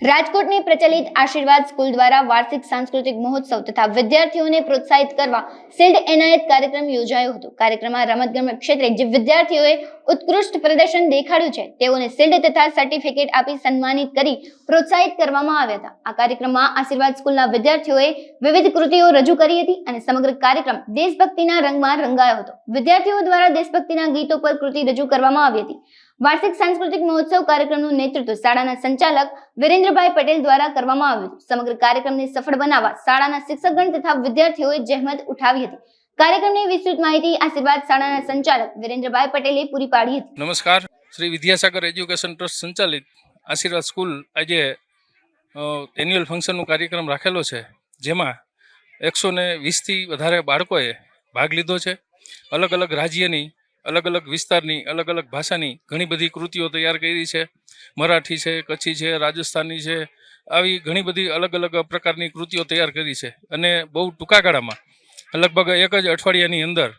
રાજકોટની પ્રચલિત આશીર્વાદ સ્કૂલ દ્વારા વાર્ષિક સાંસ્કૃતિક મહોત્સવ તથા વિદ્યાર્થીઓને પ્રોત્સાહિત કરવા શિલ્ડ એનાયત કાર્યક્રમ યોજાયો હતો। કાર્યક્રમમાં રમતગમત ક્ષેત્રે જે વિદ્યાર્થીઓએ ઉત્કૃષ્ટ પ્રદર્શન દેખાડ્યું છે તેઓને શિલ્ડ તથા સર્ટિફિકેટ આપી સન્માનિત કરી પ્રોત્સાહિત કરવામાં આવ્યા હતા। આ કાર્યક્રમમાં આશીર્વાદ સ્કૂલના વિદ્યાર્થીઓએ વિવિધ કૃતિઓ રજૂ કરી હતી અને સમગ્ર કાર્યક્રમ દેશભક્તિના રંગમાં રંગાયો હતો। વિદ્યાર્થીઓ દ્વારા દેશભક્તિના ગીતો પર કૃતિ રજૂ કરવામાં આવી હતી। વાર્ષિક સાંસ્કૃતિક મહોત્સવ કાર્યક્રમનું નેતૃત્વ શાળાના સંચાલક વિરેન્દ્રભાઈ પટેલ દ્વારા કરવામાં આવ્યું હતું। સમગ્ર કાર્યક્રમને સફળ બનાવવા શાળાના શિક્ષકગણ તથા વિદ્યાર્થીઓએ જહેમત ઉઠાવી હતી। કાર્યક્રમની વિસ્તૃત માહિતી આશીર્વાદ શાળાના સંચાલક વિરેન્દ્રભાઈ પટેલે પૂરી પાડી હતી। નમસ્કાર, શ્રી વિદ્યાસાગર એજ્યુકેશન ટ્રસ્ટ સંચાલિત આશીર્વાદ સ્કૂલ આજે એન્યુઅલ ફંક્શનનો કાર્યક્રમ રાખેલો છે, જેમાં 120થી વધારે બાળકોએ ભાગ લીધો છે। અલગ અલગ રાજ્યની, અલગ અલગ વિસ્તારની, અલગ અલગ ભાષાની ઘણી બધી કૃતિઓ તૈયાર કરી છે। મરાઠી છે, કચ્છી છે, રાજસ્થાની છે, આવી ઘણી બધી અલગ અલગ પ્રકારની કૃતિઓ તૈયાર કરી છે અને બહુ ટૂંકા ગાળામાં લગભગ એક જ અઠવાડિયાની અંદર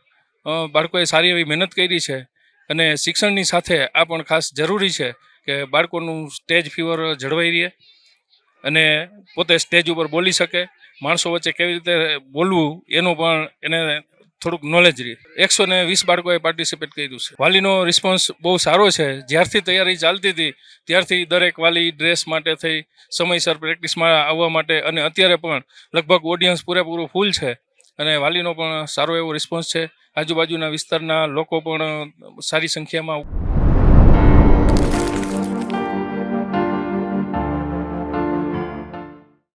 બાળકોએ સારી એવી મહેનત કરી છે। અને શિક્ષણની સાથે આ પણ ખાસ જરૂરી છે કે બાળકોનું સ્ટેજ ફીવર જળવાઈ રહે અને પોતે સ્ટેજ ઉપર બોલી શકે, માણસો વચ્ચે કેવી રીતે બોલવું એનું પણ એને થોડુંક નોલેજ રહે। 120 બાળકોએ પાર્ટિસિપેટ કર્યું છે। વાલીનો રિસ્પોન્સ બહુ સારો છે। જ્યારથી તૈયારી ચાલતી હતી ત્યારથી દરેક વાલી ડ્રેસ માટે થઈ, સમયસર પ્રેક્ટિસમાં આવવા માટે, અને અત્યારે પણ લગભગ ઓડિયન્સ પૂરેપૂરું ફૂલ છે અને વાલીનો પણ સારો એવો રિસ્પોન્સ છે। આજુબાજુના વિસ્તારના લોકો પણ સારી સંખ્યામાં